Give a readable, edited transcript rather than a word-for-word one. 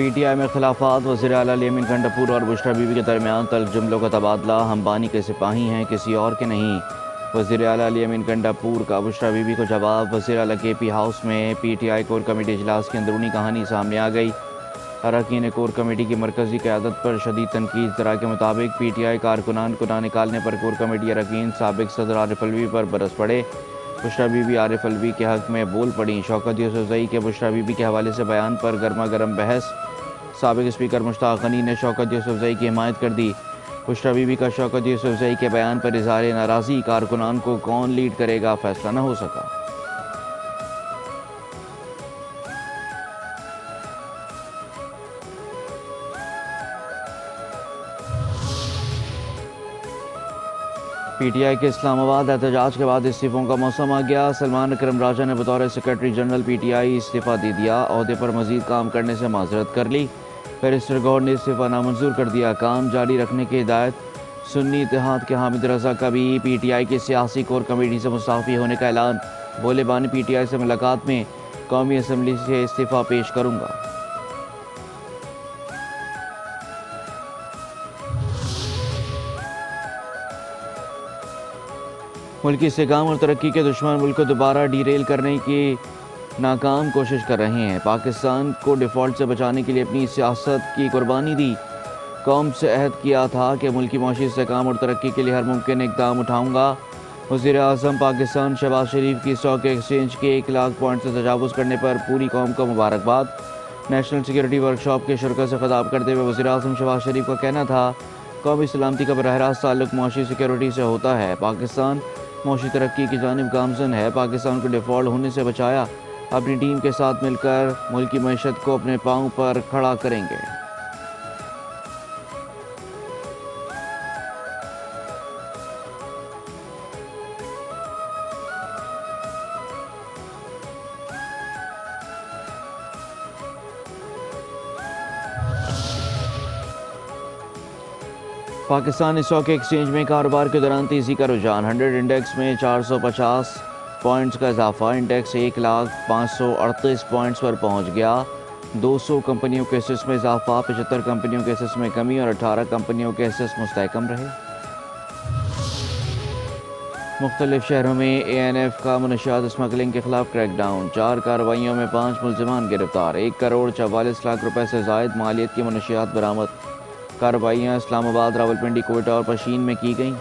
پی T آئی میں اختلافات، وزیر اعلیٰ یمین کنڈپور اور بشریٰ بی بی کے درمیان تلخ جملوں کا تبادلہ، ہم بانی کے سپاہی ہیں کسی اور کے نہیں، وزیر اعلیٰ یمین کنڈپور کا بشریٰ بی بی کو جواب۔ وزیر اعلیٰ کے پی ہاؤس میں پی ٹی آئی کور کمیٹی اجلاس کی اندرونی کہانی سامنے آ گئی۔ اراکین کور کمیٹی کی مرکزی قیادت پر شدید تنقید۔ ذرائع کے مطابق پی ٹی آئی کارکنان کو نہ نکالنے پر کور کمیٹی اراکین سابق صدر عارف الوی پر برس پڑے۔ بشریٰ بی بی عارف الوی کے حق میں بول پڑیں۔ شوکت یوسفزئی کے بشریٰ بی بی کے حوالے سے بیان پر گرما گرم بحث۔ سابق اسپیکر مشتاق غنی نے شوکت یوسفزئی کی حمایت کر دی۔ بشریٰ بی بی کا شوکت یوسفزئی کے بیان پر اظہار ناراضی، کارکنان کو کون لیڈ کرے گا فیصلہ نہ ہو سکا۔ پی ٹی آئی کے اسلام آباد احتجاج کے بعد استعفوں کا موسم آ گیا۔ سلمان اکرم راجہ نے بطور secretary general P T I استعفیٰ دے دیا، عہدے پر مزید کام کرنے سے معذرت کر لی۔ بیرسٹر گوہر نے استعفیٰ نامنظور کر دیا، کام جاری رکھنے کی ہدایت۔ سنی اتحاد کے حامد رضا کا بھی پی ٹی آئی کی سیاسی کور کمیٹی سے مستعفی ہونے کا اعلان۔ بولے بانی پی ٹی آئی سے ملاقات میں قومی اسمبلی سے استعفیٰ پیش کروں گا۔ ملکی استحکام اور ترقی کے دشمن ملک کو دوبارہ ڈی ریل کرنے کی ناکام کوشش کر رہے ہیں۔ پاکستان کو ڈیفالٹ سے بچانے کے لیے اپنی سیاست کی قربانی دی۔ قوم سے عہد کیا تھا کہ ملکی معاشی استحکام اور ترقی کے لیے ہر ممکن اقدام اٹھاؤں گا۔ وزیر اعظم پاکستان شہباز شریف کی اسٹاک ایکسچینج کے 1 لاکھ پوائنٹ سے تجاوز کرنے پر پوری قوم کو مبارکباد۔ نیشنل سیکورٹی ورکشاپ کے شرکاء سے خطاب کرتے ہوئے وزیر اعظم شہباز شریف کا کہنا تھا، قومی سلامتی کا براہ راست تعلق معاشی سیکورٹی سے ہوتا ہے۔ پاکستان معاشی ترقی کی جانب گامزن ہے۔ پاکستان کو ڈیفالٹ ہونے سے بچایا، اپنی ٹیم کے ساتھ مل کر ملکی معیشت کو اپنے پاؤں پر کھڑا کریں گے۔ پاکستان اسٹاک ایکسچینج میں کاروبار کے دوران تیزی کا رجحان، 100 انڈیکس میں 450 پوائنٹس کا اضافہ، انڈیکس 1,0538 پوائنٹس پر پہنچ گیا۔ 200 کمپنیوں کے حصص میں اضافہ، 75 کمپنیوں کے حصص میں کمی اور 18 کمپنیوں کے حصص مستحکم رہے۔ مختلف شہروں میں اے این ایف کا منشیات اسمگلنگ کے خلاف کریک ڈاؤن، 4 کارروائیوں میں 5 ملزمان گرفتار، 1 کروڑ 44 لاکھ روپے سے زائد مالیت کی منشیات برآمد۔ کارروائیاں اسلام آباد، راولپنڈی، کوئٹہ اور پشین میں کی گئیں۔